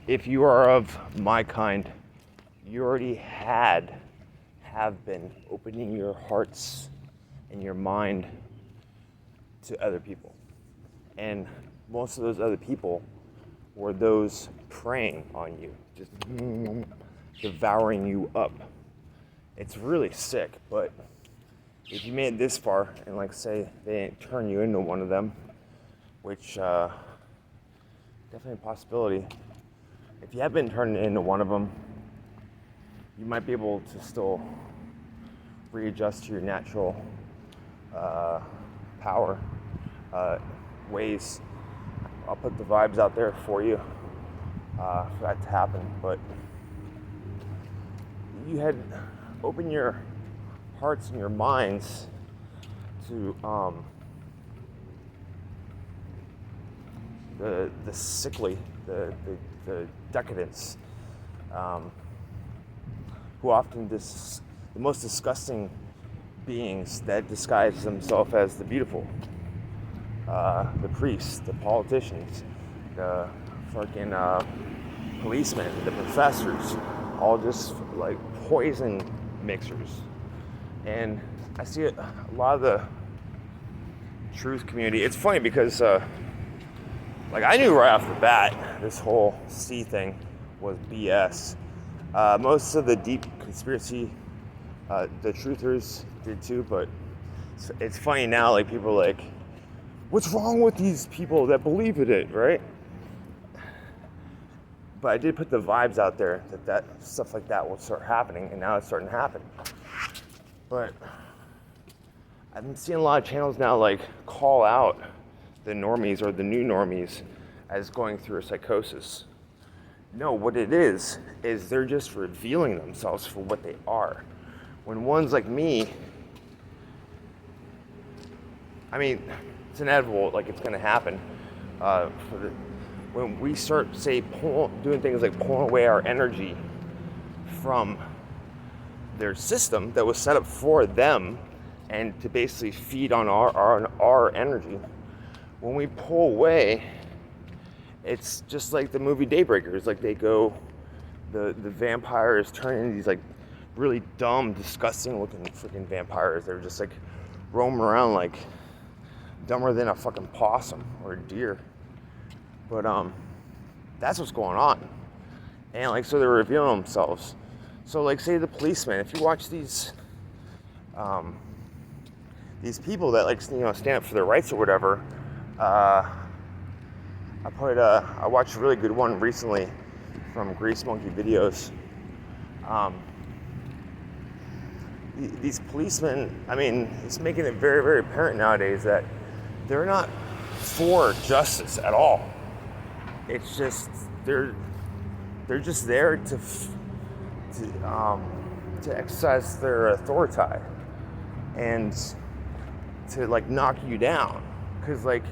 if you are of my kind, you already have been opening your hearts and your mind to other people. And most of those other people were those preying on you, just devouring you up. It's really sick, but if you made it this far, and like say they didn't turn you into one of them, which definitely a possibility. If you have been turned into one of them, you might be able to still readjust to your natural power ways. I'll put the vibes out there for you for that to happen. But you had opened your hearts and your minds to the sickly, the decadence, who often the most disgusting beings that disguise themselves as the beautiful, the priests, the politicians, the fucking policemen, the professors, all just like poison mixers. And I see a lot of the truth community. It's funny because like I knew right off the bat this whole C thing was BS. Most of the deep conspiracy, the truthers did too, but it's funny now, like people are like, what's wrong with these people that believe in it, right? But I did put the vibes out there that stuff like that will start happening, and now it's starting to happen. But I've been seeing a lot of channels now like call out the normies or the new normies as going through a psychosis. No, what it is they're just revealing themselves for what they are. When ones like me, I mean, it's inevitable, like it's gonna happen. When we start, say, doing things like pulling away our energy from their system that was set up for them and to basically feed on our energy, when we pull away, it's just like the movie Daybreakers. Like they go, the vampires turn into these like really dumb, disgusting looking freaking vampires. They're just like roaming around like dumber than a fucking possum or a deer. But that's what's going on. And like, so they're revealing themselves. So like, say the policemen, if you watch these people that like, you know, stand up for their rights or whatever, I watched a really good one recently from Grease Monkey Videos. These policemen, I mean, it's making it very, very apparent nowadays that they're not for justice at all. It's just they're just there to exercise their authority and to like knock you down, because like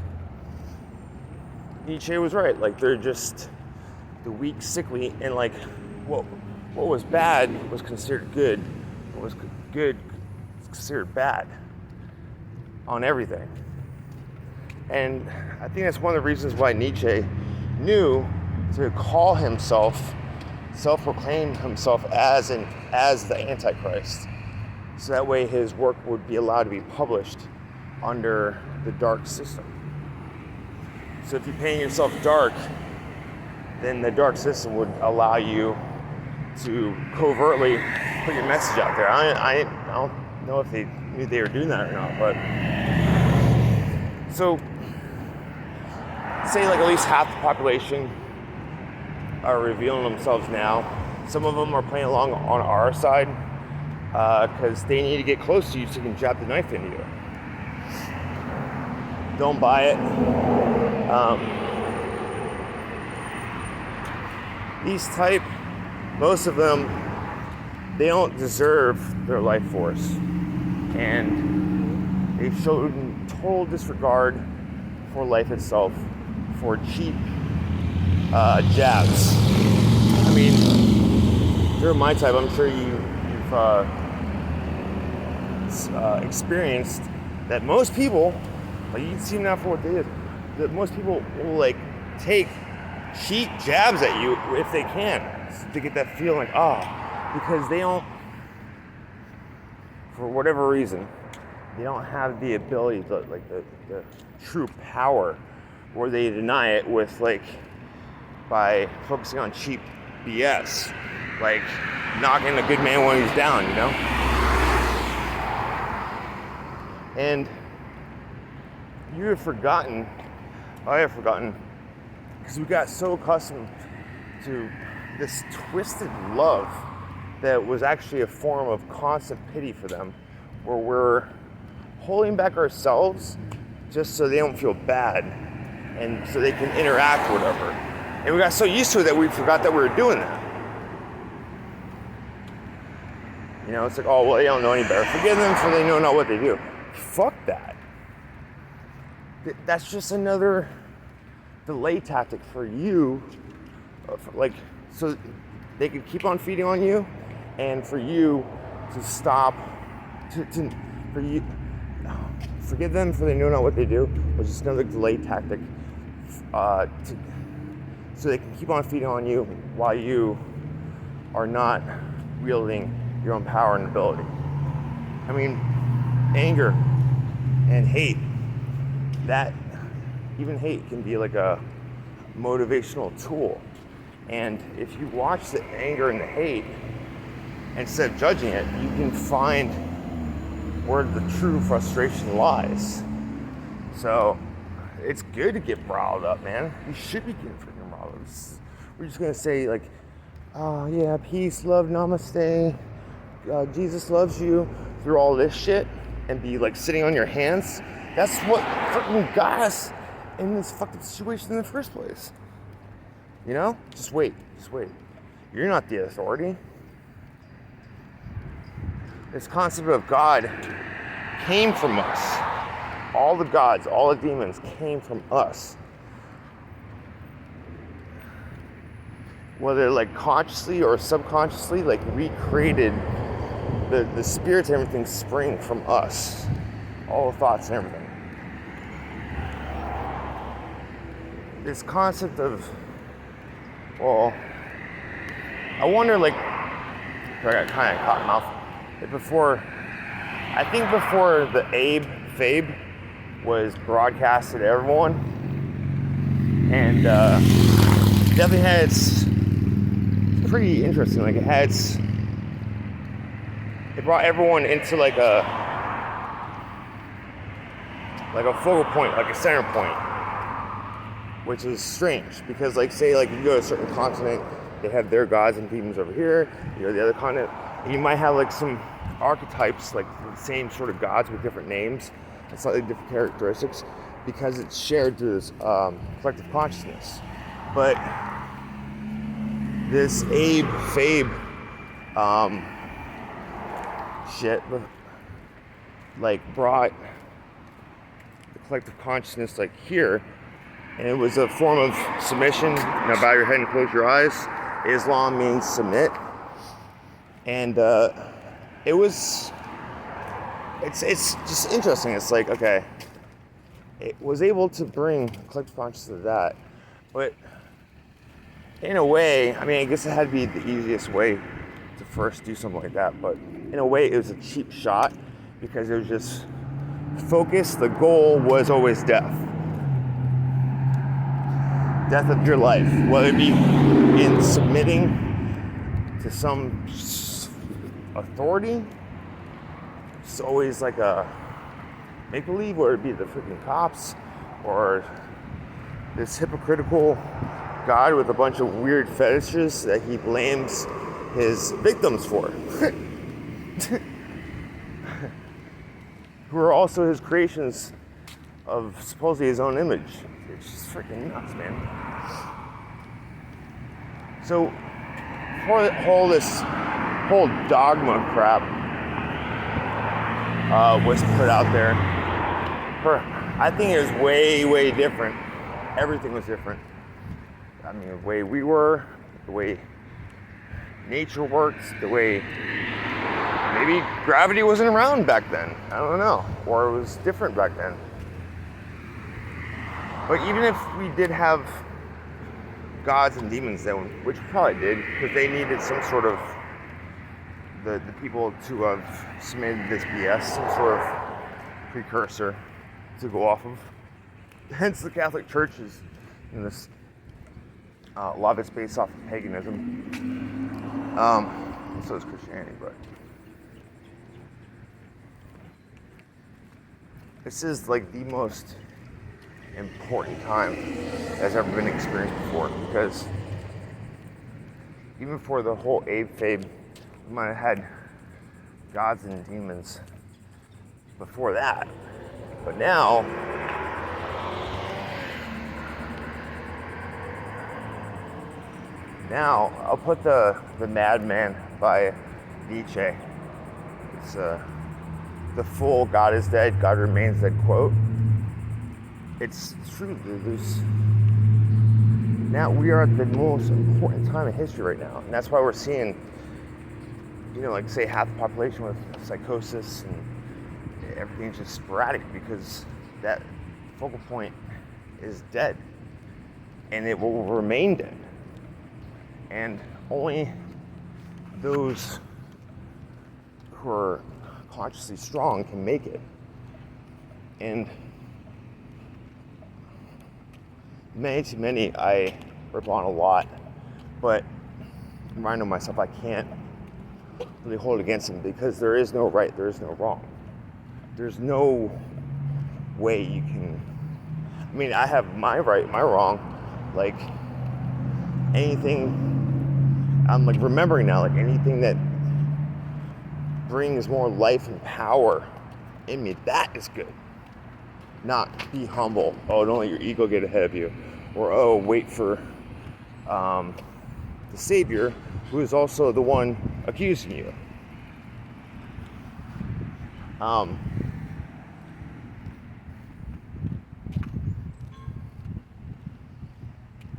Nietzsche was right. Like they're just the weak, sickly, and like what was bad was considered good. What was good was considered bad on everything. And I think that's one of the reasons why Nietzsche knew to call himself, self-proclaim himself as the Antichrist. So that way his work would be allowed to be published under the dark system. So if you paint yourself dark, then the dark system would allow you to covertly put your message out there. I don't know if they knew they were doing that or not, but so say like at least half the population are revealing themselves now. Some of them are playing along on our side because they need to get close to you so you can jab the knife into you. Don't buy it. These type, most of them, they don't deserve their life force, and they've shown total disregard for life itself, for cheap jabs. I mean, if you're my type, I'm sure you've experienced that most people, like you can see them now for what they is, that most people will like take cheat jabs at you if they can, to get that feeling, because they don't, for whatever reason, they don't have the ability, the true power, or they deny it with by focusing on cheap BS, like knocking a good man when he's down, you know? And you have forgotten, I have forgotten, because we got so accustomed to this twisted love that was actually a form of constant pity for them, where we're holding back ourselves just so they don't feel bad and so they can interact or whatever. And we got so used to it that we forgot that we were doing that. You know, it's like, oh, well, they don't know any better. Forgive them for they know not what they do. Fuck that. That's just another delay tactic for you, so they can keep on feeding on you, and for you to stop, for you, forgive them for they know not what they do, which is another delay tactic, so they can keep on feeding on you while you are not wielding your own power and ability. I mean, anger and hate, that even hate can be like a motivational tool. And if you watch the anger and the hate, instead of judging it, you can find where the true frustration lies. So it's good to get riled up, man. You should be getting freaking riled up. We're just gonna say like, oh yeah, peace, love, namaste, Jesus loves you, through all this shit, and be like sitting on your hands. That's what freaking got us in this fucked up situation in the first place. You know? Just wait. You're not the authority. This concept of God came from us. All the gods, all the demons came from us. Whether like consciously or subconsciously, like we created the spirits and everything spring from us. All the thoughts and everything. This concept of, well, I wonder, like, I got kind of caught in mouth. I think before the Fabe was broadcasted to everyone, and definitely had it's pretty interesting. Like it brought everyone into like a focal point, like a center point, which is strange because, like, say, like you go to a certain continent, they have their gods and demons over here. You go to the other continent, and you might have like some archetypes, like the same sort of gods with different names and slightly different characteristics, because it's shared through this collective consciousness. But this Fabe shit, like, brought the collective consciousness like here, and it was a form of submission. Now bow your head and close your eyes. Islam means submit, and it's just interesting. It's like, okay, it was able to bring collective consciousness to that, but in a way, I mean, I guess it had to be the easiest way to first do something like that, but in a way it was a cheap shot because it was just focused. The goal was always death of your life, whether it be in submitting to some authority. It's always like a make-believe, whether it be the freaking cops or this hypocritical God with a bunch of weird fetishes that he blames his victims for, who are also his creations of supposedly his own image. It's just freaking nuts, man. So, before this whole dogma crap was put out there, I think it was way, way different. Everything was different. I mean, the way we were, the way nature works, the way maybe gravity wasn't around back then. I don't know. Or it was different back then. But even if we did have gods and demons then, which probably did, because they needed some sort of the people to have submitted this BS, some sort of precursor to go off of. Hence, the Catholic Church is in this. A lot of it's based off of paganism. So is Christianity, but this is like the most important time that's ever been experienced before, because even before the whole Abe Fabe, we might have had gods and demons before that, but now I'll put the Madman by Nietzsche. It's the full "God is dead, God remains dead" quote. It's true. Now we are at the most important time in history right now, and that's why we're seeing, like say half the population with psychosis and everything's just sporadic, because that focal point is dead, and it will remain dead. And only those who are consciously strong can make it. And many, I rip on a lot, but I'm reminding myself I can't really hold it against them, because there is no right, there is no wrong. There's no way you can. I have my right, my wrong, like anything. I'm like remembering now, like anything that brings more life and power in me, that is good. Not be humble. Oh, don't let your ego get ahead of you. Or wait for the Savior, who is also the one accusing you.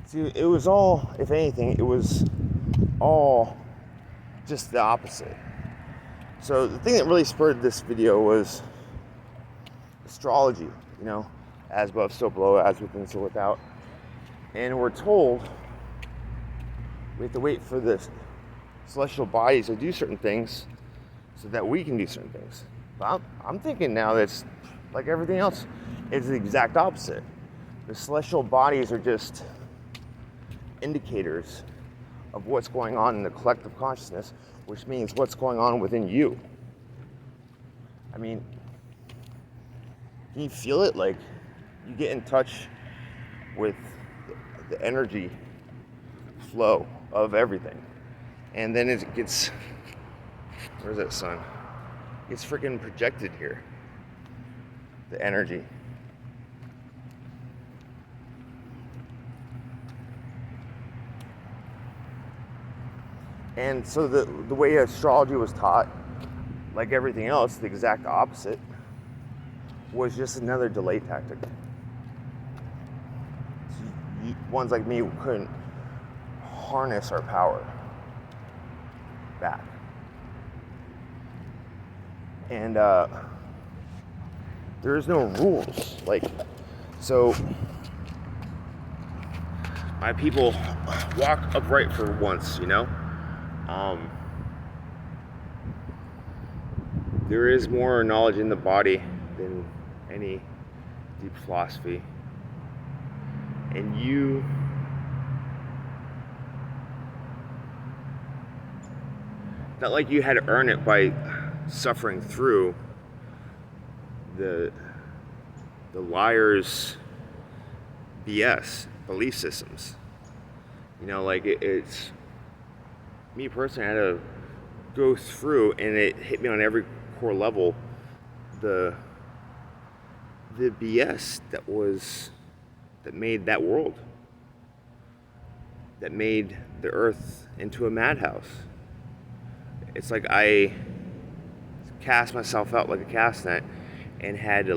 See, it was all, if anything, it was all just the opposite. So the thing that really spurred this video was astrology, as above, so below, as within, so without. And we're told we have to wait for the celestial bodies to do certain things so that we can do certain things. But I'm thinking now that's like everything else, it's the exact opposite. The celestial bodies are just indicators of what's going on in the collective consciousness, which means what's going on within you. Can you feel it? Like, you get in touch with the energy flow of everything, and then it gets, where's that sun? It's freaking projected here, the energy. And so the way astrology was taught, like everything else, the exact opposite, was just another delay tactic. So ones like me couldn't harness our power back. And there is no rules. So my people walk upright for once, there is more knowledge in the body than any deep philosophy. And not like you had to earn it by suffering through the liars' BS belief systems. It's me personally, I had to go through, and it hit me on every core level, the BS that made that world, that made the earth into a madhouse. It's like I cast myself out like a cast net and had to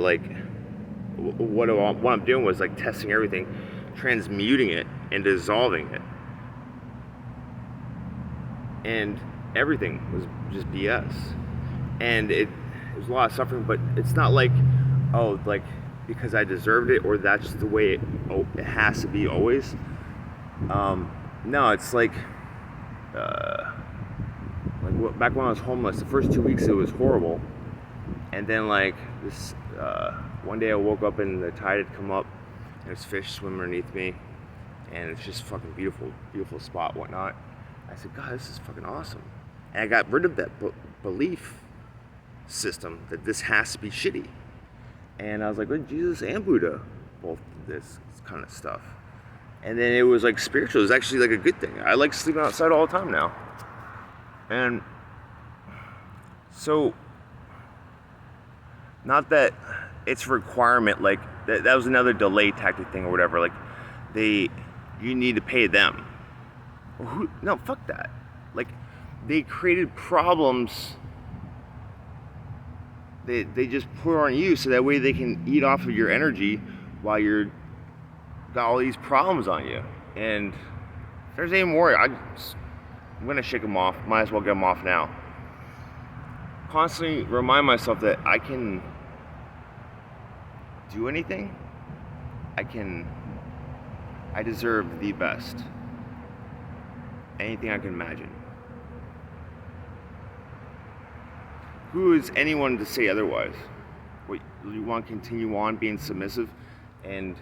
what I'm doing was testing everything, transmuting it and dissolving it. And everything was just BS. And it was a lot of suffering, but it's not because I deserved it, or that's the way it has to be always. No, it's like back when I was homeless, the first 2 weeks it was horrible, and then like this one day I woke up and the tide had come up, and there's fish swimming underneath me, and it's just fucking beautiful, beautiful spot, whatnot. I said, God, this is fucking awesome, and I got rid of that belief system that this has to be shitty, and I was like, well, Jesus and Buddha both did this kind of stuff, and then it was like spiritual. It was actually like a good thing. I like sleeping outside all the time now. And so, not that it's a requirement, like that was another delay tactic thing or whatever, like you need to pay them. No, fuck that. Like, they created problems they just put on you so that way they can eat off of your energy while you're got all these problems on you. And if there's any more, I'm gonna shake them off. Might as well get them off now. Constantly remind myself that I can do anything. I deserve the best. Anything I can imagine. Who is anyone to say otherwise? What, you want to continue on being submissive and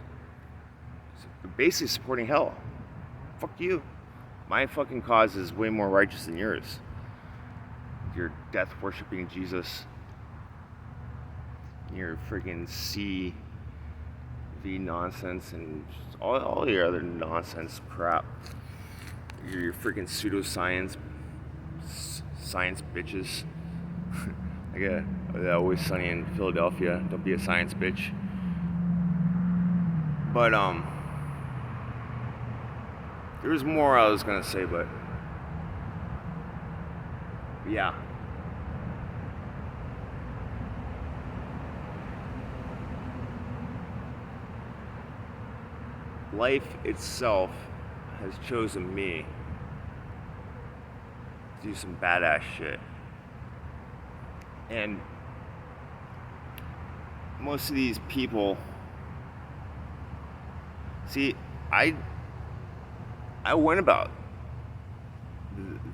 basically supporting hell? Fuck you. My fucking cause is way more righteous than yours. Your death worshiping Jesus. Your freaking CV nonsense and all your other nonsense crap. Your freaking pseudoscience science bitches. Like Always Sunny in Philadelphia. Don't be a science bitch. But there was more I was gonna say, but yeah. Life itself has chosen me to do some badass shit. And most of these people, see, I went about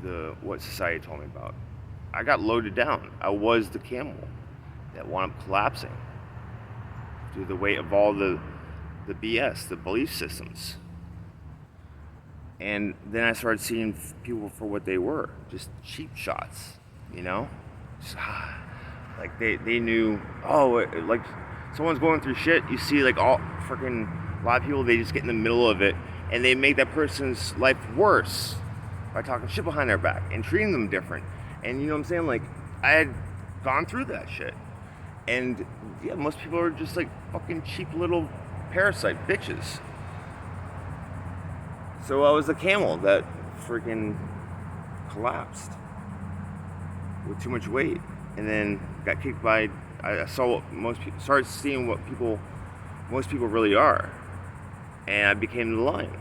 the what society told me about. I got loaded down. I was the camel that wound up collapsing due to the weight of all the BS, the belief systems. And then I started seeing people for what they were, just cheap shots, you know? Just, like they knew, like someone's going through shit, you see like all freaking, a lot of people, they just get in the middle of it and they make that person's life worse by talking shit behind their back and treating them different. And you know what I'm saying? Like, I had gone through that shit. And yeah, most people are just like fucking cheap little parasite bitches. So I was the camel that freaking collapsed with too much weight, and then got kicked by. I saw what most people started seeing what most people really are, and I became the lion,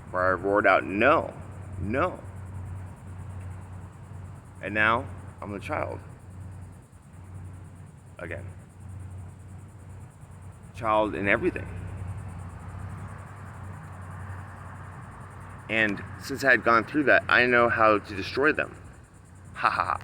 where I roared out no, no, and now I'm the child again. Child in everything. And since I had gone through that, I know how to destroy them. Ha ha ha.